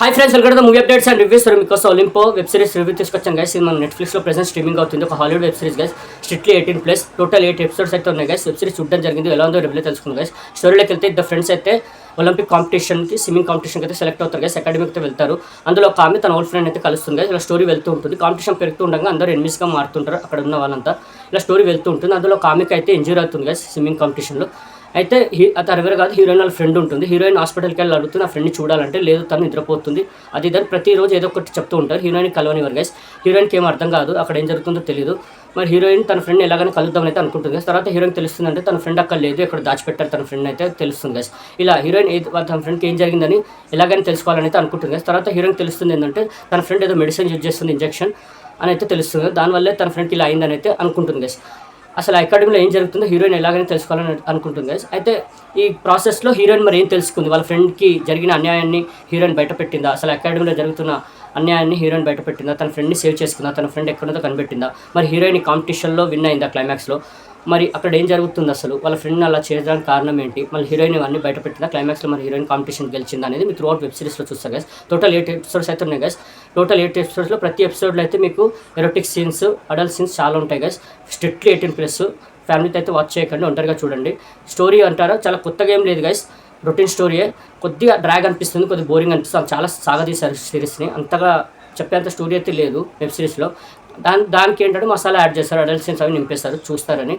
Hi friends, welcome to movie updates and reviews. మీకోసం ఒలింపో web series review తీసుకొచ్చాను guys. ఇది మన నెట్ఫ్లిక్స్లో ప్రెసెంట్ స్ట్రీమింగ్ అవుతుంది. ఒక Hollywood web series guys. Strictly 18+. Total 8 episodes అయితే ఉన్నాయి గైస్. వెబ్ సిరీస్ చూడడం జరిగింది. ఎలా ఉందో రివ్యూ తెలుసుకుంది గైస్. స్టోరీలోకి వెళ్తే ఇద్దరు ఫ్రెండ్స్ అయితే ఒలింపిక్ కాంపిటీషన్కి, స్విమ్మింగ్ కాంపిటీషన్కి అయితే సెలెక్ట్ అవుతారు గైస్. అకాడమీకి వెళ్తారు. అందులో ఒక ఆమె తన ఓల్డ్ ఫ్రెండ్ అయితే కలుస్తుంది గైస్. ఇలా స్టోరీ వెళ్తూ ఉంటుంది. కాంపిటీషన్ పెరుగుతూ ఉండగా అందరూ ఎనిమిస్గా మారుతుంటారు అక్కడ ఉన్న వాళ్ళంతా. ఇలా స్టోరీ వెళ్తూ ఉంటుంది. అందులో ఒక ఆమెకి అయితే ఇంజూరీ అవుతుంది గైస్ స్విమ్మింగ్ కాంపిటీషన్లో. అయితే అది ఎవరు కాదు, హీరోయిన్ వాళ్ళ ఫ్రెండ్ ఉంటుంది. హీరోయిన్ హాస్పిటల్కి వెళ్ళి అడుగుతుంది ఆ ఫ్రెండ్ని చూడాలంటే, లేదు తను నిద్రపోతుంది అది దాన్ని ప్రతిరోజు ఏదో ఒకటి చెప్తూ ఉంటారు. హీరోయిన్ కలవనివ్వరు గైస్. హీరోయిన్కి ఏం అర్థం కాదు, అక్కడ ఏం జరుగుతుందో తెలియదు. మరి హీరోయిన్ తన ఫ్రెండ్ ఎలాగైనా కలుద్దామని అయితే అనుకుంటుంది గైస్. తర్వాత హీరోయిన్ తెలుస్తుందంటే తన ఫ్రెండ్ అక్కడ లేదు, ఎక్కడ దాచిపెట్టారు తన ఫ్రెండ్ అయితే తెలుస్తుంది గైస్. ఇలా హీరోయిన్ తన ఫ్రెండ్కి ఏం జరిగిందని ఎలాగైనా తెలుసుకోవాలని అయితే అనుకుంటుంది గైస్. తర్వాత హీరోయిన్ తెలుస్తుంది ఏంటంటే తన ఫ్రెండ్ ఏదో మెడిసిన్ యూజ్ చేస్తుంది, ఇంజెక్షన్ అని అయితే తెలుస్తుంది. దానివల్లే తన ఫ్రెండ్కి ఇలా అయిందని అయితే అనుకుంటుంది గైస్. అసలు అకాడమీలో ఏం జరుగుతుందో హీరోయిన్ ఎలాగైనా తెలుసుకోవాలని అనుకుంటుంది గైస్. అయితే ఈ ప్రాసెస్లో హీరోయిన్ మరి ఏం తెలుసుకుంది, వాళ్ళ ఫ్రెండ్కి జరిగిన అన్యాయాన్ని హీరోయిన్ బయటపెట్టిందా, అసలు అకాడమీలో జరుగుతున్న అన్యాయాన్ని హీరోయిన్ బయటపెట్టిందా, తన ఫ్రెండ్ని సేవ్ చేసుకుందా, తన ఫ్రెండ్ ఎక్కడుందో కనిపెట్టిందా, మరి హీరోయిన్ ఈ కాంపిటీషన్లో విన్ అయిందా క్లైమాక్స్లో, మరి అక్కడ ఏం జరుగుతుంది, అసలు వాళ్ళ ఫ్రెండ్ని అలా చేయడానికి కారణం ఏంటి, మళ్ళీ హీరోయిన్ ఇవన్నీ బయటపెట్టిందా, క్లైమాక్స్లో మరి హీరోయిన్ కాంపిటీషన్ గెలిచిందా అనేది మీరు త్రూఅవుట్ వెబ్ సిరీస్లో చూస్తారు గైస్. టోటల్ 8 ఎపిసోడ్స్ అయితే ఉన్నాయి గైస్. టోటల్ 8 ఎపిసోడ్స్లో ప్రతి ఎపిసోడ్లో అయితే మీకు ఎరోటిక్ సీన్స్, అడల్ట్ సీన్స్ చాలా ఉంటాయి గైస్. స్ట్రిక్ట్లీ 18+. ఫ్యామిలీతో అయితే వాచ్ చేయకండి, ఒంటరిగా చూడండి. స్టోరీ అంటారా చాలా కొత్తగా ఏం లేదు గైస్, రొటీన్ స్టోరీయే. కొద్దిగా డ్రాగ్ అనిపిస్తుంది, కొద్దిగా బోరింగ్ అనిపిస్తుంది. చాలా సాగదీశారు సిరీస్ని, అంతగా చెప్పేంత స్టోరీ అయితే లేదు వెబ్ సిరీస్లో. దానికి ఏంటంటే మసాలా యాడ్ చేస్తారు, అడల్ట్ సీన్స్ అవి నింపేస్తారు చూస్తారని.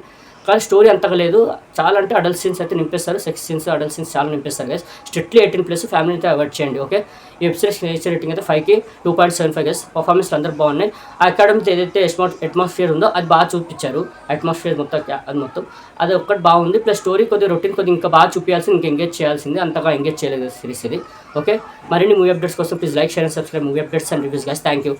కానీ స్టోరీ అంతగా లేదు. చాలా అంటే అడల్ట్ సీన్స్ అయితే నింపేస్తారు, సెక్స్ సీన్స్, అడల్ట్ సీన్స్ చాలా నింపేస్తారు గైస్. స్ట్రిక్ట్లీ 18+. ఫ్యామిలీ అయితే అవాయిడ్ చేయండి. ఓకే, ఈ వెబ్ సిరీస్ నేచర్ రేటింగ్ అయితే 5కి 2.75 గైస్. పర్ఫార్మెన్స్లు అందరూ బాగున్నాయి. ఆ అకాడమీ ఏదైతే అట్మాస్ఫియర్ ఉందో అది బాగా చూపించారు. అట్మాస్ఫియర్ మొత్తం అది ఒక్కటి బాగుంది. ప్లస్ స్టోరీ కొద్దిగా రొటీన్, కొద్దిగా ఇంకా బాగా చూపించాల్సింది, ఇంకా ఎంగేజ్ చేయాల్సింది, అంతగా ఎంగేజ్ చేయలేదు సిరీస్ ఇది. ఓకే, మరిన్ని మూవీ అప్డేట్స్ కోసం please like, share and subscribe movie updates and reviews guys. Thank you.